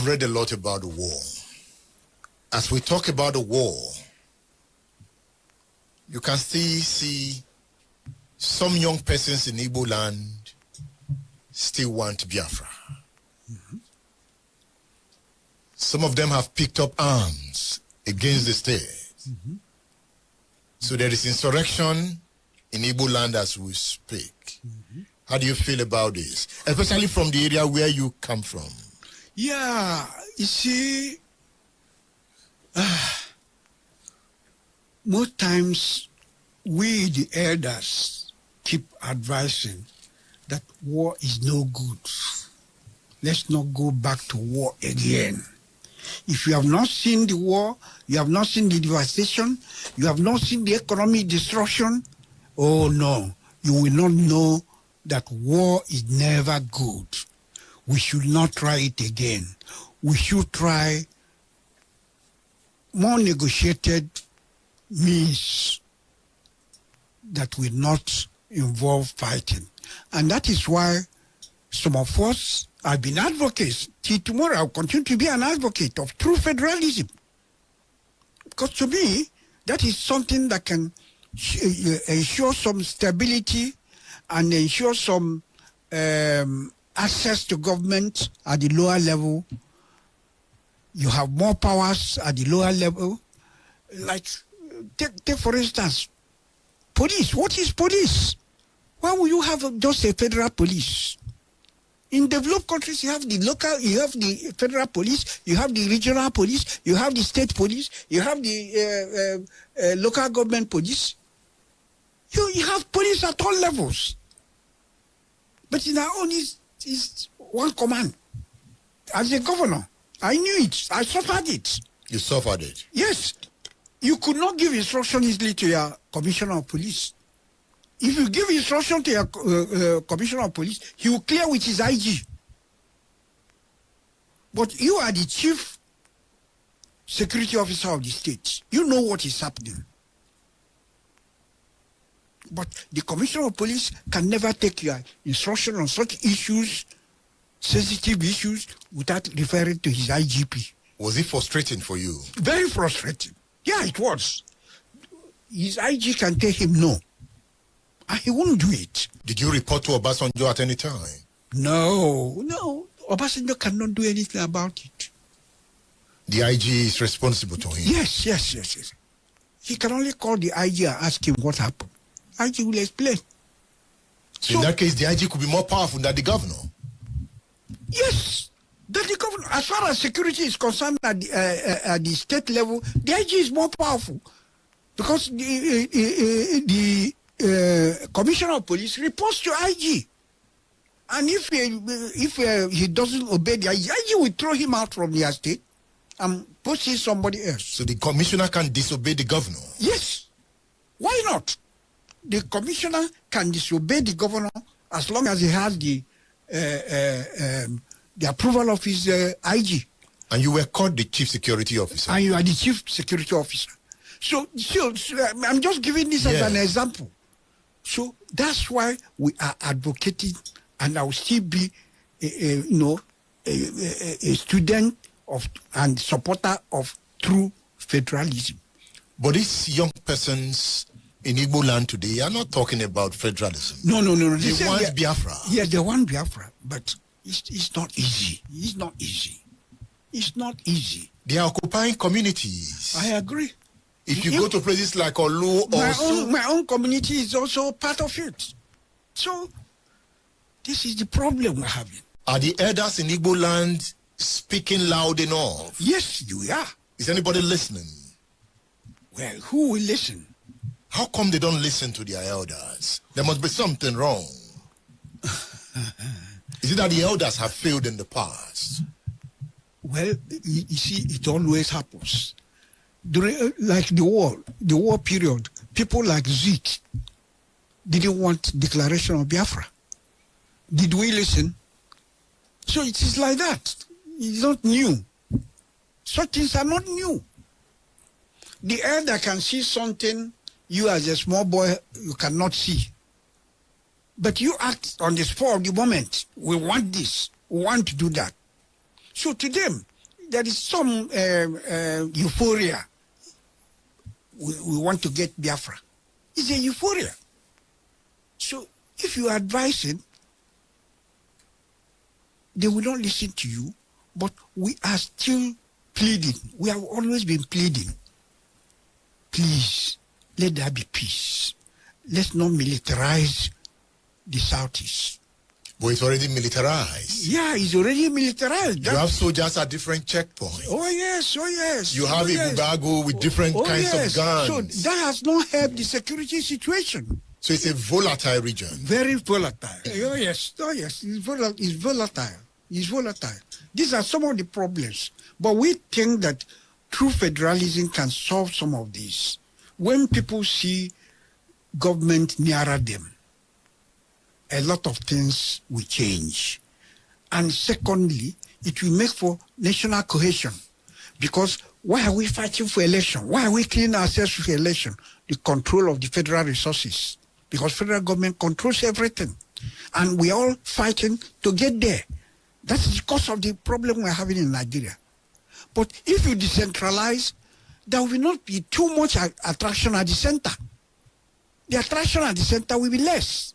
have read a lot about the war. As we talk about the war, you can still see some young persons in Igbo land still want Biafra. Mm-hmm. Some of them have picked up arms against the state. Mm-hmm. So there is insurrection in Igbo land as we speak. Mm-hmm. How do you feel about this? Especially from the area where you come from. Yeah, you see, most times we, the elders, keep advising that war is no good. Let's not go back to war again. If you have not seen the war, you have not seen the devastation, you have not seen the economic destruction, oh no, you will not know that war is never good. We should not try it again. We should try more negotiated means that will not involve fighting. And that is why some of us have been advocates. Till tomorrow, I'll continue to be an advocate of true federalism. Because to me, that is something that can ensure some stability and ensure some access to government at the lower level. You have more powers at the lower level. Like, take for instance, police. What is police? Why would you have just a federal police? In developed countries, you have the local, you have the federal police, you have the regional police, you have the state police, you have the local government police. You have police at all levels. But in our own, it's one command. As a governor, I knew it. I suffered it. You suffered it? Yes. You could not give instruction easily to your commissioner of police. If you give instruction to your commissioner of police, he will clear with his IG. But you are the chief security officer of the state. You know what is happening. But the commissioner of police can never take your instruction on such issues, sensitive issues, without referring to his IGP. Was it frustrating for you? Very frustrating. Yeah, it was. His IG can tell him no. And he won't do it. Did you report to Obasanjo at any time? No. Obasanjo cannot do anything about it. The IG is responsible to him? Yes. He can only call the IG and ask him what happened. IG will explain. So in that case, the IG could be more powerful than the governor? Yes. That the governor, as far as security is concerned at the state level, the IG is more powerful. Because the commissioner of police reports to IG. And if he doesn't obey the IG will throw him out from the estate and post in somebody else. So the commissioner can disobey the governor? Yes. Why not? The commissioner can disobey the governor as long as he has the approval of his IG. And you were called the chief security officer? And you are the chief security officer. So I'm just giving this as an example. So that's why we are advocating, and I will still be, a student of and supporter of true federalism. But these young persons in Igbo land today are not talking about federalism. No. They want Biafra. Yeah, they want Biafra, but it's not easy. It's not easy. They are occupying communities. I agree. If you go to places like Olu or my own community is also part of it. So this is the problem we're having. Are the elders in Igbo land speaking loud enough? Yes, you are. Is anybody listening? Well, who will listen? How come they don't listen to their elders? There must be something wrong. Is it that the elders have failed in the past? Well, you see, it always happens. During, like the war period, people like Zik didn't want declaration of Biafra. Did we listen? So it is like that. It's not new. Such things are not new. The elder can see something you as a small boy you cannot see. But you act on the spur of the moment. We want this. We want to do that. So to them, there is some euphoria. We want to get Biafra. It's a euphoria. So if you advise it, they will not listen to you, but we are still pleading. We have always been pleading. Please, let there be peace. Let's not militarize the Southeast. But it's already militarized. Yeah, it's already militarized. You have soldiers at different checkpoints. Oh, yes, oh, yes. You have a Bubago with different kinds of guns. So that has not helped the security situation. So it's a volatile region. Very volatile. Oh, yes, it's volatile. It's volatile. These are some of the problems. But we think that true federalism can solve some of these. When people see government nearer them, a lot of things will change. And secondly, it will make for national cohesion. Because why are we fighting for election? Why are we cleaning ourselves for election? The control of the federal resources. Because federal government controls everything. And we are all fighting to get there. That's the cause of the problem we're having in Nigeria. But if you decentralize, there will not be too much attraction at the center. The attraction at the center will be less.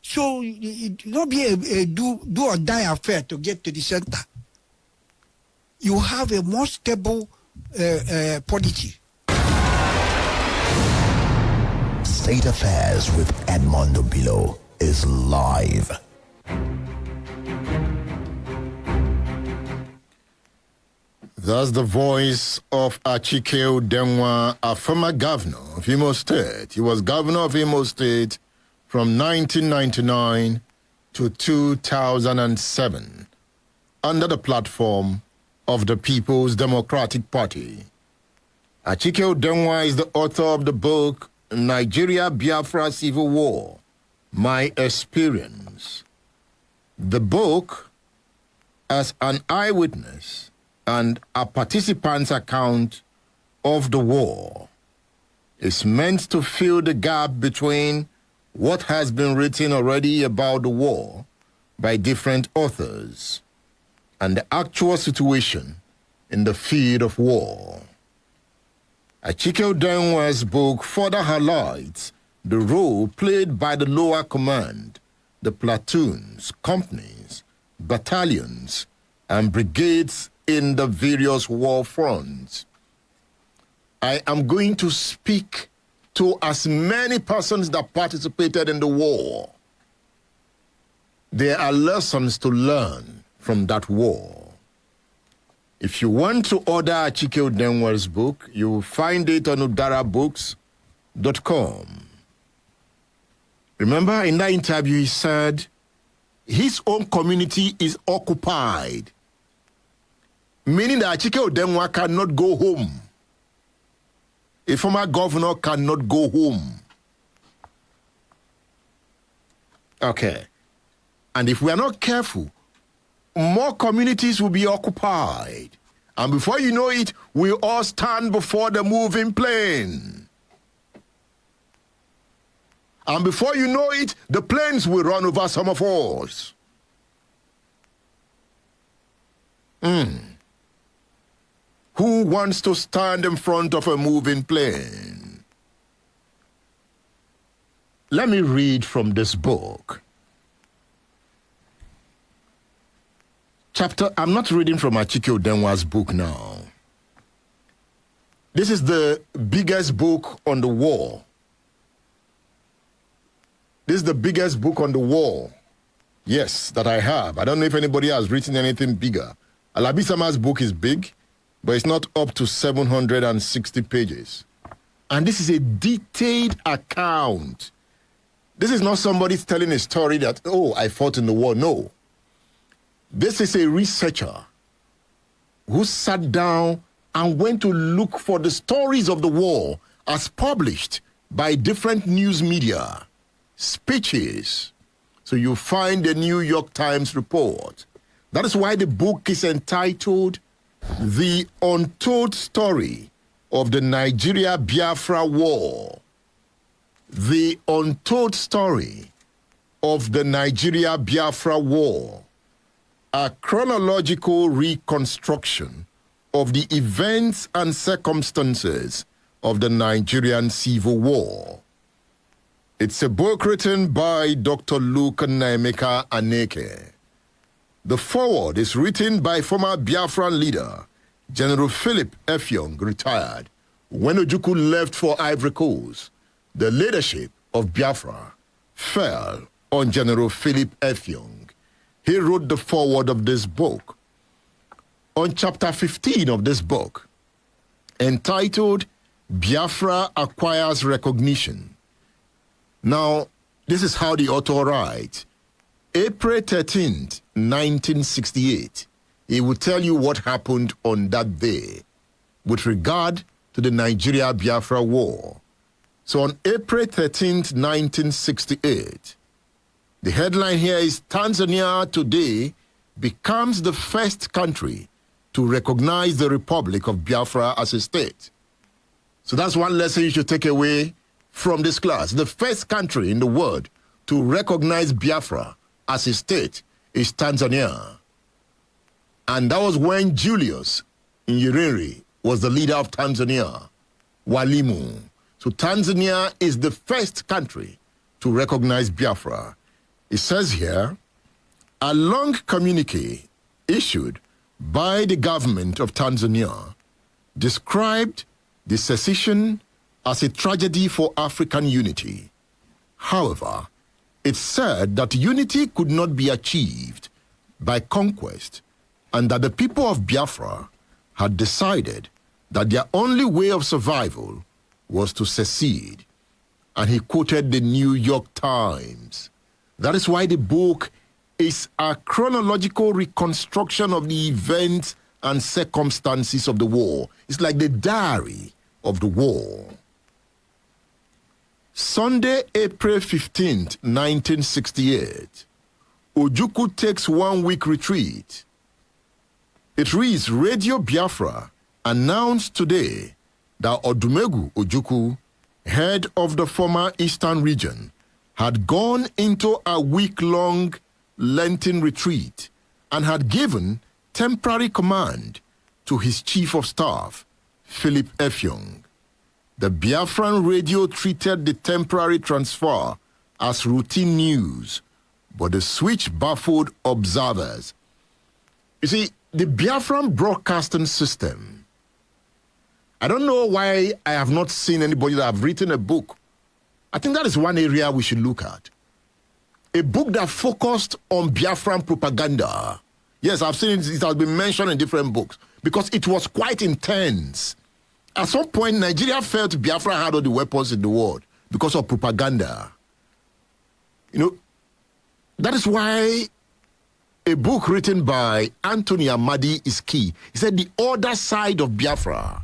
So it will not be a do or die affair to get to the center. You have a more stable polity. State Affairs with Edmondo Bilo is live. That's the voice of Achike Udenwa, a former governor of Imo State. He was governor of Imo State from 1999 to 2007 under the platform of the People's Democratic Party. Achike Udenwa is the author of the book Nigeria-Biafra Civil War, My Experience. The book, as an eyewitness and a participant's account of the war, is meant to fill the gap between what has been written already about the war by different authors and the actual situation in the field of war. Achike Udenwa's book further highlights the role played by the lower command, the platoons, companies, battalions, and brigades in the various war fronts. I am going to speak to as many persons that participated in the war. There are lessons to learn from that war. If you want to order Achike Udenwa's book, you will find it on udarabooks.com. Remember, in that interview, he said his own community is occupied, meaning that Achike Udenwa cannot go home. A former governor cannot go home. Okay. And if we are not careful, more communities will be occupied. And before you know it, we all stand before the moving plane. And before you know it, the planes will run over some of us. Who wants to stand in front of a moving plane? Let me read from this book. I'm not reading from Achike Udenwa's book now. This is the biggest book on the war. This is the biggest book on the war, yes, that I have. I don't know if anybody has written anything bigger. Alabi-isama's book is big, but it's not up to 760 pages. And this is a detailed account. This is not somebody telling a story that, oh, I fought in the war. No. This is a researcher who sat down and went to look for the stories of the war as published by different news media, speeches. So you find the New York Times report. That is why the book is entitled The Untold Story of the Nigeria-Biafra War. The Untold Story of the Nigeria-Biafra War. a chronological reconstruction of the events and circumstances of the Nigerian Civil War. It's a book written by Dr. Luke Naemeka Aneke. The foreword is written by former Biafran leader, General Philip Effiong, retired, when Ojukwu left for Ivory Coast. The leadership of Biafra fell on General Philip Effiong. He wrote the foreword of this book. On chapter 15 of this book, entitled Biafra Acquires Recognition. Now, this is how the author writes. April 13th, 1968. He will tell you what happened on that day with regard to the Nigeria-Biafra War. So on April 13th, 1968, the headline here is Tanzania today becomes the first country to recognize the Republic of Biafra as a state. So that's one lesson you should take away from this class. The first country in the world to recognize Biafra as a state is Tanzania. And that was when Julius Nyerere was the leader of Tanzania, Walimu. So Tanzania is the first country to recognize Biafra. It says here, a long communique issued by the government of Tanzania described the secession as a tragedy for African unity. However, it said that unity could not be achieved by conquest and that the people of Biafra had decided that their only way of survival was to secede. And he quoted the New York Times. That is why the book is a chronological reconstruction of the events and circumstances of the war. It's like the diary of the war. Sunday, April 15th, 1968. Ojukwu takes 1 week retreat. It reads, Radio Biafra announced today that Odumegwu Ojukwu, head of the former Eastern region, had gone into a week-long Lenten retreat and had given temporary command to his chief of staff, Philip Effiong. The Biafran radio treated the temporary transfer as routine news, but the switch baffled observers. You see, the Biafran broadcasting system, I don't know why I have not seen anybody that have written a book. I think that is one area we should look at. A book that focused on Biafran propaganda. Yes, I've seen it. It has been mentioned in different books because it was quite intense. At some point, Nigeria felt Biafra had all the weapons in the world because of propaganda. You know, that is why a book written by Anthony Amadi is key. He said the other side of Biafra.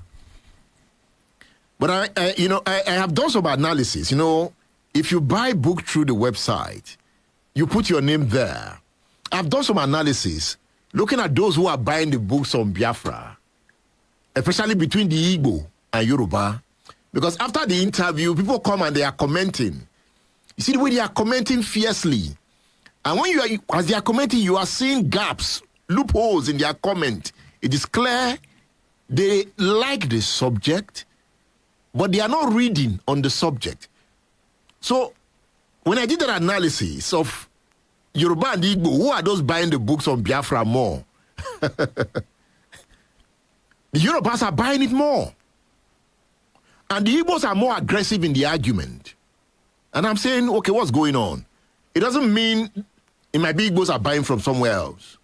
But I have done some analysis. You know, if you buy book through the website, you put your name there. I've done some analysis looking at those who are buying the books on Biafra, especially between the Igbo and Yoruba. Because after the interview, people come and they are commenting. You see the way they are commenting fiercely. And when as they are commenting, you are seeing gaps, loopholes in their comment. It is clear they like the subject, but they are not reading on the subject. So when I did that analysis of Yoruba and Igbo, who are those buying the books on Biafra more? The Yorubas are buying it more. And the Igbos are more aggressive in the argument. And I'm saying, okay, what's going on? It doesn't mean it might be Igbos are buying from somewhere else.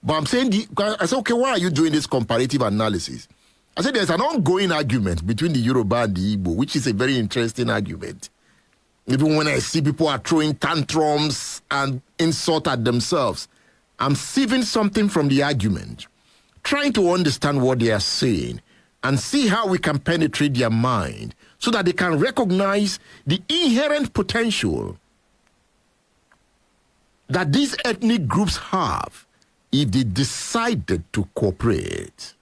But I'm saying, I said, okay, why are you doing this comparative analysis? I said, there's an ongoing argument between the Yoruba and the Igbo, which is a very interesting argument. Even when I see people are throwing tantrums and insult at themselves, I'm sieving something from the argument, trying to understand what they are saying and see how we can penetrate their mind so that they can recognize the inherent potential that these ethnic groups have if they decided to cooperate.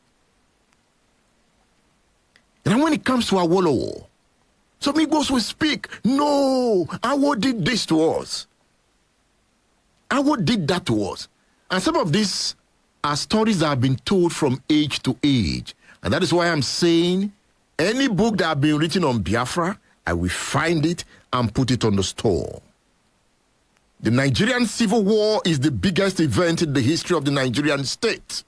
And when it comes to Awolowo, some Igbos will speak, no, Awo did this to us. Awo did that to us. And some of these are stories that have been told from age to age. And that is why I'm saying any book that has been written on Biafra, I will find it and put it on the store. The Nigerian Civil War is the biggest event in the history of the Nigerian state.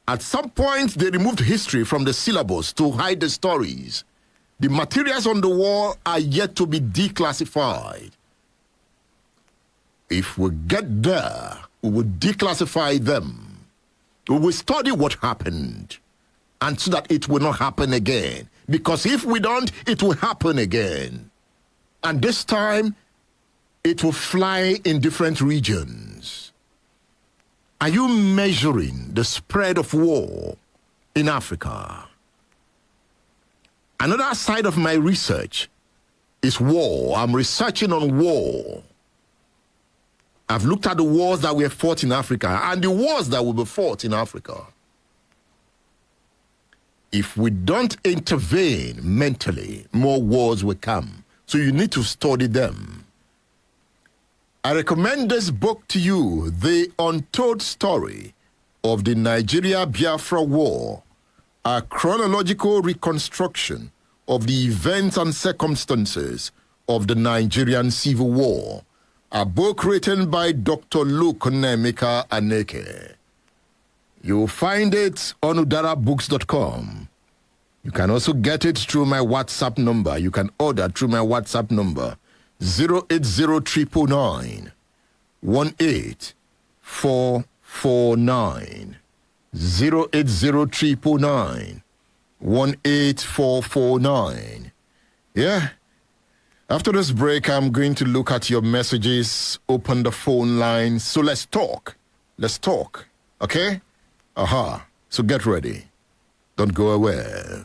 At some point, they removed history from the syllabus to hide the stories. The materials on the war are yet to be declassified. If we get there, we will declassify them. We will study what happened, and so that it will not happen again. Because if we don't, it will happen again. And this time, it will fly in different regions. Are you measuring the spread of war in Africa? Another side of my research is war. I'm researching on war. I've looked at the wars that were fought in Africa and the wars that will be fought in Africa. If we don't intervene mentally, more wars will come. So you need to study them. I recommend this book to you, The Untold Story of the Nigeria-Biafra War, a chronological reconstruction of the events and circumstances of the Nigerian Civil War, a book written by Dr. Luke Nemeka Aneke. You'll find it on udarabooks.com. You can also get it through my WhatsApp number. You can order through my WhatsApp number, 080 18449. 080 18449. Yeah. After this break, I'm going to look at your messages, open the phone lines. So let's talk. Let's talk. Okay? So get ready. Don't go away.